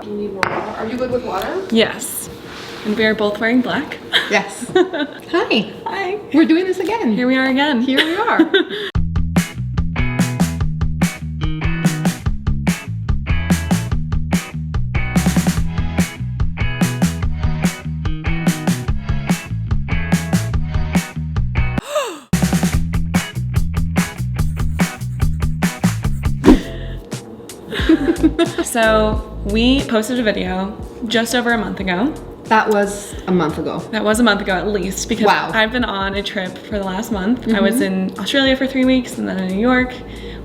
You need more water. Are you good with water? Yes. And we are both wearing black. Yes. Hi. Hi. We're doing this again. Here we are again. Here we are. So we posted a video just over a month ago. That was a month ago. That was a month ago at least, because Wow. I've been on a trip for the last month. I was in Australia for 3 weeks and then in New York.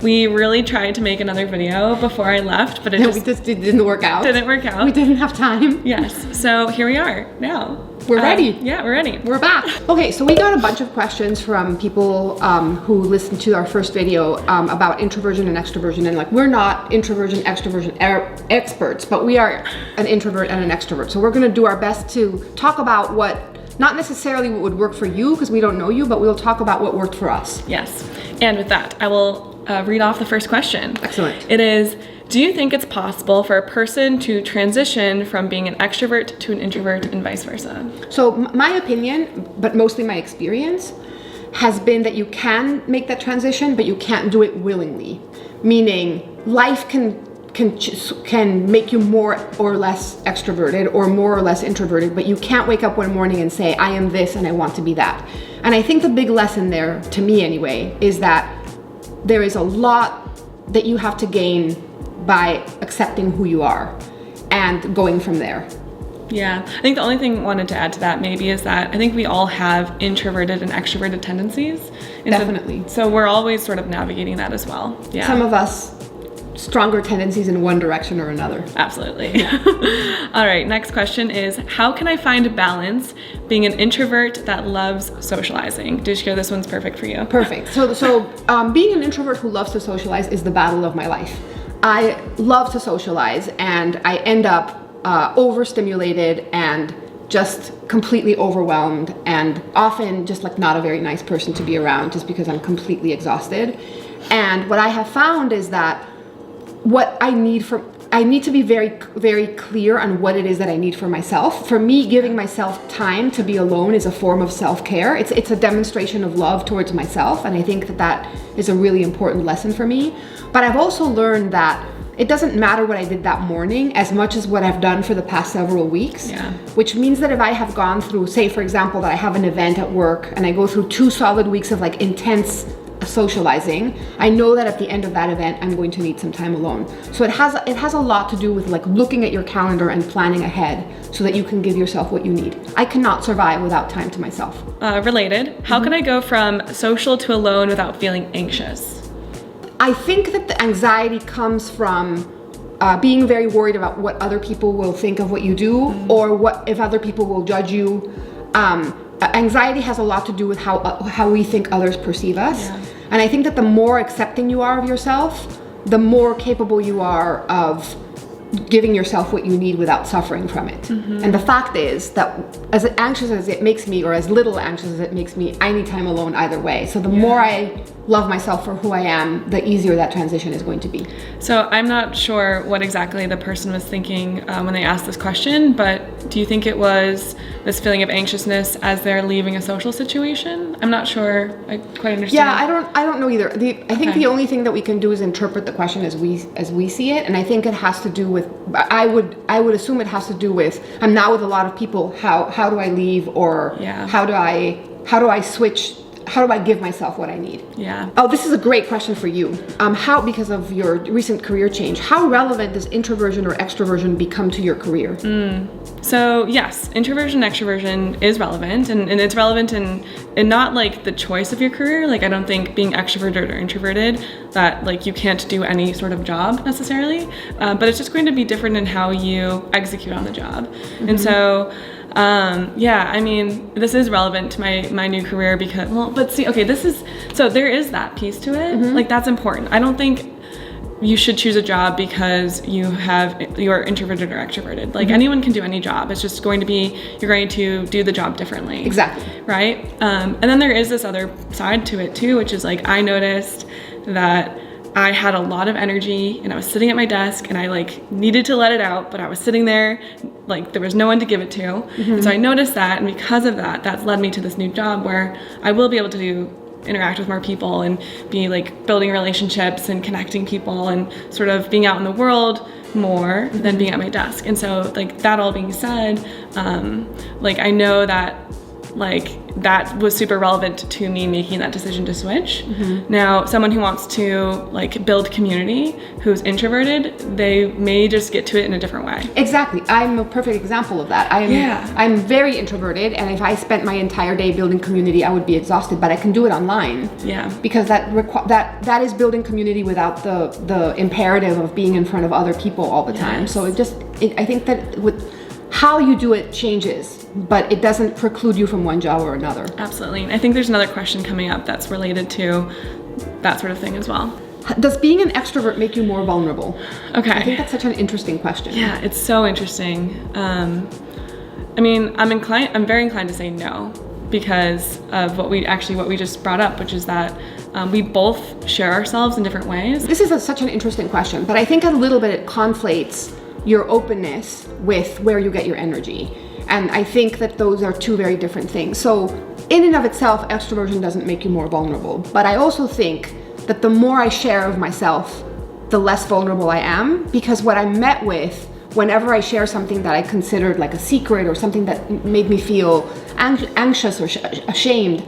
We really tried to make another video before I left, but it It didn't work out. didn't work out. We didn't have time. Yes, so here we are now. We're ready. Yeah, we're ready. We're back. Okay, so we got a bunch of questions from people who listened to our first video about introversion and extroversion, and like we're not introversion, extroversion experts, but we are an introvert and an extrovert. So we're gonna do our best to talk about what, not necessarily what would work for you because we don't know you, but we'll talk about what worked for us. Yes, and with that, I will read off the first question. Excellent. It is, do you think it's possible for a person to transition from being an extrovert to an introvert and vice versa? So my opinion, but mostly my experience, has been that you can make that transition, but you can't do it willingly. Meaning, life can make you more or less extroverted or more or less introverted, but you can't wake up one morning and say, I am this and I want to be that. And I think the big lesson there, to me anyway, is that there is a lot that you have to gain by accepting who you are and going from there. Yeah, I think the only thing I wanted to add to that maybe is that I think we all have introverted and extroverted tendencies. And Definitely. So we're always sort of navigating that as well. Yeah. Some of us stronger tendencies in one direction or another. Absolutely. All right, next question is, how can I find balance being an introvert that loves socializing? Dushka, this one's perfect for you. Perfect. So being an introvert who loves to socialize is the battle of my life. I love to socialize and I end up overstimulated and just completely overwhelmed and often just like not a very nice person to be around just because I'm completely exhausted. And what I have found is that what I need to be very, very clear on what it is that I need for myself. For me, giving myself time to be alone is a form of self-care. It's a demonstration of love towards myself, and I think that is a really important lesson for me. But I've also learned that it doesn't matter what I did that morning as much as what I've done for the past several weeks. Yeah. Which means that if I have gone through, say for example, that I have an event at work and I go through 2 solid weeks of like intense socializing, I know that at the end of that event I'm going to need some time alone. So it has a lot to do with like looking at your calendar and planning ahead so that you can give yourself what you need. I cannot survive without time to myself. Related, how can I go from social to alone without feeling anxious? I think that the anxiety comes from being very worried about what other people will think of what you do or what if other people will judge you. Anxiety has a lot to do with how we think others perceive us. Yeah. And I think that the more accepting you are of yourself, the more capable you are of giving yourself what you need without suffering from it. And the fact is that as anxious as it makes me or as little anxious as it makes me, I need time alone either way. So the more I love myself for who I am, the easier that transition is going to be. So I'm not sure what exactly the person was thinking when they asked this question, but do you think it was this feeling of anxiousness as they're leaving a social situation? I'm not sure I quite understand. Yeah, I don't know either. I think the only thing that we can do is interpret the question as we see it, and I think it has to do with, I would assume it has to do with, I'm now with a lot of people, how do I leave, or how do I switch, how do I give myself what I need? Yeah. Oh, this is a great question for you. Because of your recent career change, how relevant does introversion or extroversion become to your career? So yes, introversion, extroversion is relevant, and it's relevant in not like the choice of your career. Like I don't think being extroverted or introverted that like you can't do any sort of job necessarily, but it's just going to be different in how you execute on the job. And so I mean, this is relevant to my new career because, but see, okay, there is that piece to it. Like that's important. I don't think you should choose a job because you're introverted or extroverted. Like anyone can do any job. It's just going to be, you're going to do the job differently. Exactly. Right? And then there is this other side to it too, which is like, I noticed that I had a lot of energy and I was sitting at my desk and I like needed to let it out, but I was sitting there like there was no one to give it to. And so I noticed that, and because of that, that's led me to this new job where I will be able to interact with more people and be like building relationships and connecting people and sort of being out in the world more than being at my desk. And so like that all being said, like I know that like that was super relevant to me making that decision to switch. Now, someone who wants to like build community, who's introverted, they may just get to it in a different way. Exactly. I'm a perfect example of that. I'm very introverted, and if I spent my entire day building community, I would be exhausted, but I can do it online. Yeah. Because that is building community without the imperative of being in front of other people all the time. So I think that with how you do it changes, but it doesn't preclude you from one job or another. Absolutely. I think there's another question coming up that's related to that sort of thing as well. Does being an extrovert make you more vulnerable? Okay. I think that's such an interesting question. Yeah, it's so interesting. I mean, I'm very inclined to say no, because of what we just brought up, which is that we both share ourselves in different ways. This is such an interesting question, but I think a little bit it conflates your openness with where you get your energy. And I think that those are two very different things. So in and of itself, extroversion doesn't make you more vulnerable. But I also think that the more I share of myself, the less vulnerable I am, because what I'm met with whenever I share something that I considered like a secret or something that made me feel anxious or ashamed,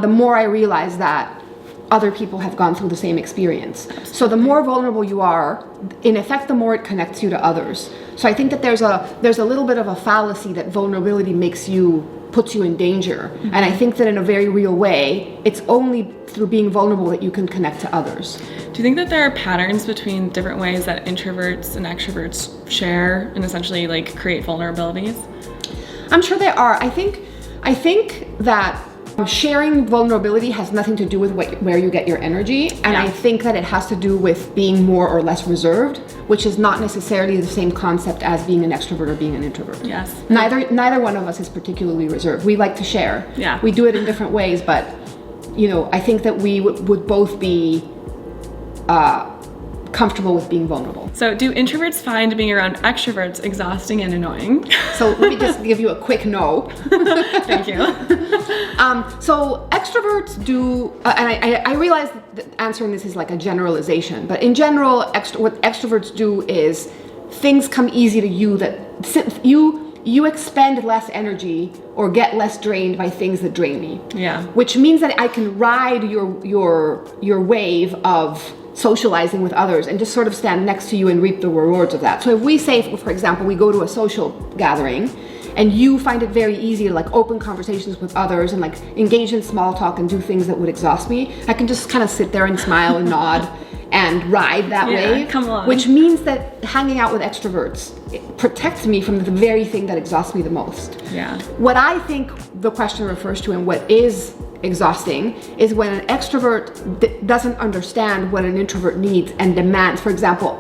the more I realize that other people have gone through the same experience. So the more vulnerable you are, in effect, the more it connects you to others. So I think that there's a little bit of a fallacy that vulnerability puts you in danger. And I think that in a very real way, it's only through being vulnerable that you can connect to others. Do you think that there are patterns between different ways that introverts and extroverts share and essentially like create vulnerabilities? I'm sure there are. I think that sharing vulnerability has nothing to do with where you get your energy, and I think that it has to do with being more or less reserved, which is not necessarily the same concept as being an extrovert or being an introvert. Yes. Neither one of us is particularly reserved. We like to share. Yeah. We do it in different ways, but I think that we would both be comfortable with being vulnerable. So do introverts find being around extroverts exhausting and annoying? So let me just give you a quick no. Thank you. So extroverts do, and I realize that answering this is like a generalization, but in general, what extroverts do is things come easy to you that you expend less energy or get less drained by things that drain me. Yeah. Which means that I can ride your wave of socializing with others and just sort of stand next to you and reap the rewards of that. So if we say, for example, we go to a social gathering and you find it very easy to like open conversations with others and like engage in small talk and do things that would exhaust me, I can just kind of sit there and smile and nod and ride that wave. Come on. Which means that hanging out with extroverts protects me from the very thing that exhausts me the most. Yeah. What I think the question refers to and what is exhausting is when an extrovert doesn't understand what an introvert needs and demands. For example,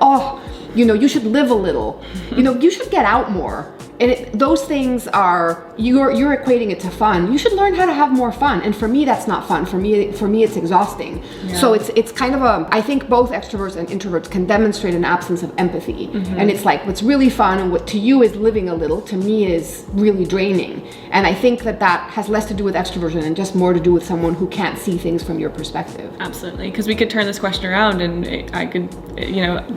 you should live a little, you should get out more. And those things are, you're equating it to fun. You should learn how to have more fun. And for me, that's not fun. For me, it's exhausting. Yeah. So it's kind of I think both extroverts and introverts can demonstrate an absence of empathy. And it's like, what's really fun and what to you is living a little, to me is really draining. And I think that has less to do with extroversion and just more to do with someone who can't see things from your perspective. Absolutely. Because we could turn this question around and I could,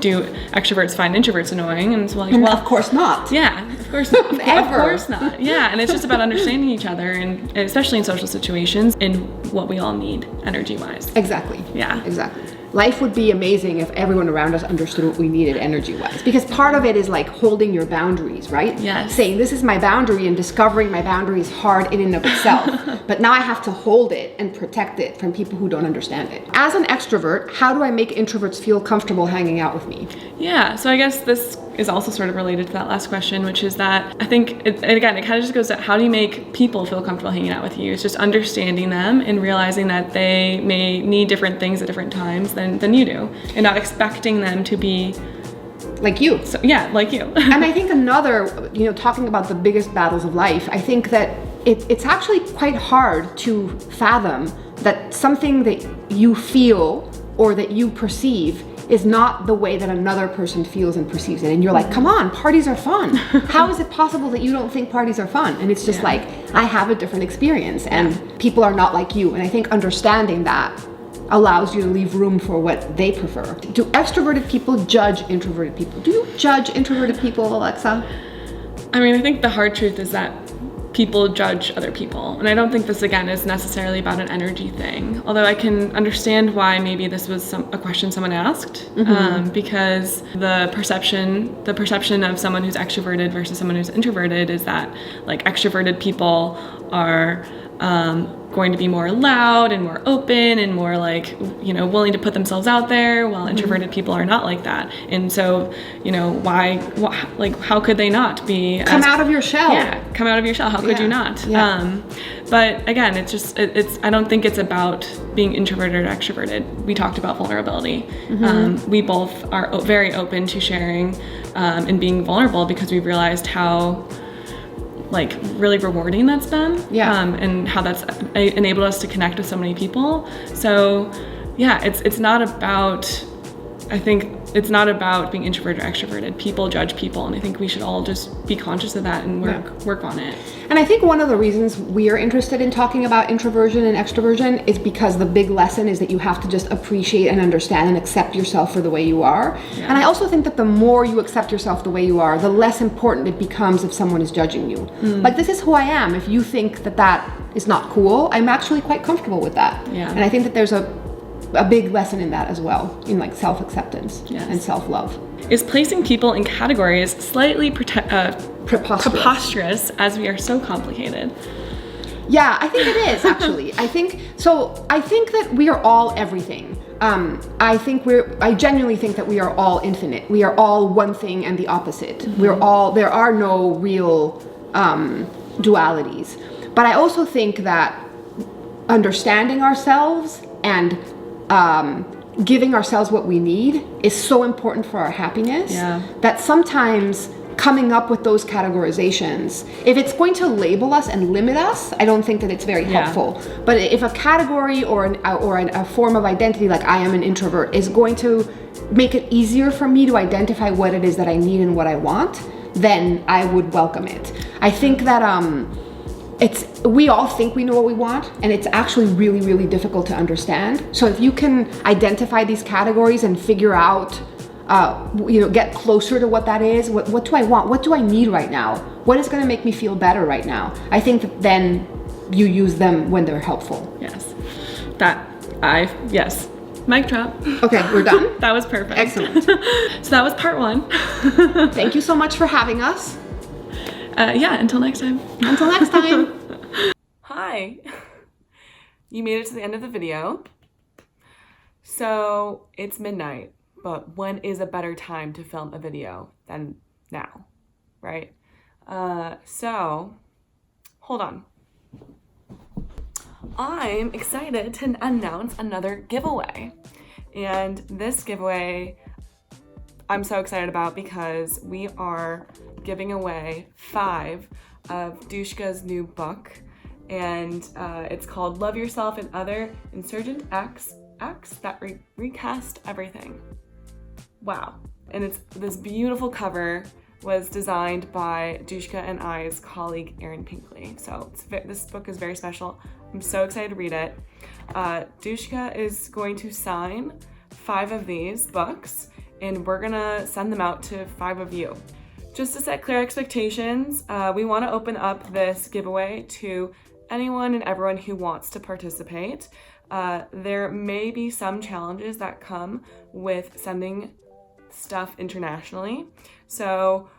do extroverts find introverts annoying? And it's like, well, of course not. Yeah, of course not. Ever. Of course not. Yeah, and it's just about understanding each other, and especially in social situations, and what we all need energy-wise. Exactly. Yeah. Exactly. Life would be amazing if everyone around us understood what we needed energy-wise. Because part of it is like holding your boundaries, right? Yes. Saying this is my boundary and discovering my boundary is hard in and of itself. But now I have to hold it and protect it from people who don't understand it. As an extrovert, how do I make introverts feel comfortable hanging out with me? Yeah, so I guess this is also sort of related to that last question, which is that I think, it kind of just goes to how do you make people feel comfortable hanging out with you? It's just understanding them and realizing that they may need different things at different times than you do, and not expecting them to be like you. So, yeah, like you. And I think another, talking about the biggest battles of life, I think that it's actually quite hard to fathom that something that you feel or that you perceive is not the way that another person feels and perceives it. And you're like, come on, parties are fun. How is it possible that you don't think parties are fun? And it's just like, I have a different experience and people are not like you. And I think understanding that allows you to leave room for what they prefer. Do extroverted people judge introverted people? Do you judge introverted people, Alexa? I mean, I think the hard truth is that people judge other people. And I don't think this, again, is necessarily about an energy thing. Although I can understand why maybe this was a question someone asked, because the perception of someone who's extroverted versus someone who's introverted is that like extroverted people are going to be more loud and more open and more like, you know, willing to put themselves out there, while introverted people are not like that. And so, you know, like, how could they not be? Come out of your shell. Yeah, come out of your shell. How could you not? Yeah. But again, I don't think it's about being introverted or extroverted. We talked about vulnerability. We both are very open to sharing and being vulnerable because we've realized how like really rewarding that's been, and how that's enabled us to connect with so many people. So yeah, it's not about, I think it's not about being introverted or extroverted. People judge people, and I think we should all just be conscious of that and work on it. And I think one of the reasons we are interested in talking about introversion and extroversion is because the big lesson is that you have to just appreciate and understand and accept yourself for the way you are. And I also think that the more you accept yourself the way you are, the less important it becomes if someone is judging you. Like, this is who I am. If you think that that is not cool, I'm actually quite comfortable with that. And I think that there's a big lesson in that as well, in like self-acceptance and self-love. Is placing people in categories slightly preposterous as we are so complicated? Yeah, I think it is actually. I think that we are all everything. I genuinely think that we are all infinite. We are all one thing and the opposite. There are no real dualities. But I also think that understanding ourselves and giving ourselves what we need is so important for our happiness that sometimes coming up with those categorizations, if it's going to label us and limit us, I don't think that it's very helpful. But if a category or a form of identity, like I am an introvert, is going to make it easier for me to identify what it is that I need and what I want, then I would welcome it. I think that we all think we know what we want, and it's actually really, really difficult to understand. So if you can identify these categories and figure out, get closer to what that is, what do I want? What do I need right now? What is going to make me feel better right now? I think that then you use them when they're helpful. Yes. Mic drop. Okay, we're done? That was perfect. Excellent. So that was part 1. Thank you so much for having us. Until next time. Until next time. Hi. You made it to the end of the video. So it's midnight, but when is a better time to film a video than now, right? So hold on. I'm excited to announce another giveaway. And this giveaway I'm so excited about because we are giving away 5 of Dushka's new book, and it's called Love Yourself and Other Insurgent Acts that recast everything. Wow. And it's this beautiful cover was designed by Dushka and I's colleague Erin Pinkley. So this book is very special. I'm so excited to read it. Dushka is going to sign 5 of these books, and we're gonna send them out to 5 of you. Just to set clear expectations, we want to open up this giveaway to anyone and everyone who wants to participate. There may be some challenges that come with sending stuff internationally. So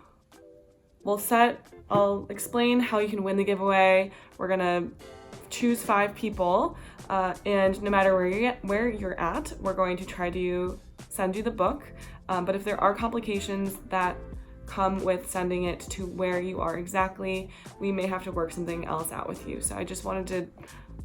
I'll explain how you can win the giveaway. We're gonna choose 5 people, and no matter where you're at, we're going to try to send you the book. But if there are complications that come with sending it to where you are exactly, we may have to work something else out with you. So I just wanted to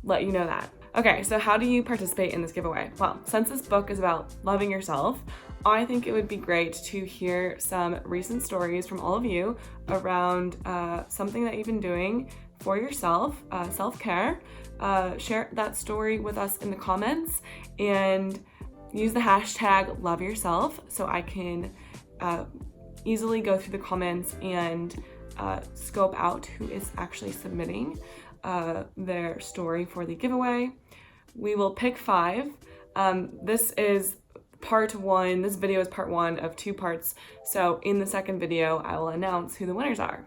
let you know that. Okay, so how do you participate in this giveaway? Well, since this book is about loving yourself, I think it would be great to hear some recent stories from all of you around something that you've been doing for yourself, self-care. Share that story with us in the comments, and use the hashtag love yourself so I can easily go through the comments and scope out who is actually submitting their story for the giveaway. We will pick 5. This is part 1. This video is part 1 of 2 parts. So in the second video, I will announce who the winners are.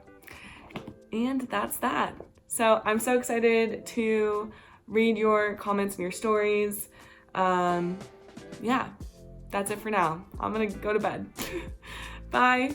And that's that. So I'm so excited to read your comments and your stories. Yeah, that's it for now. I'm gonna go to bed. Bye.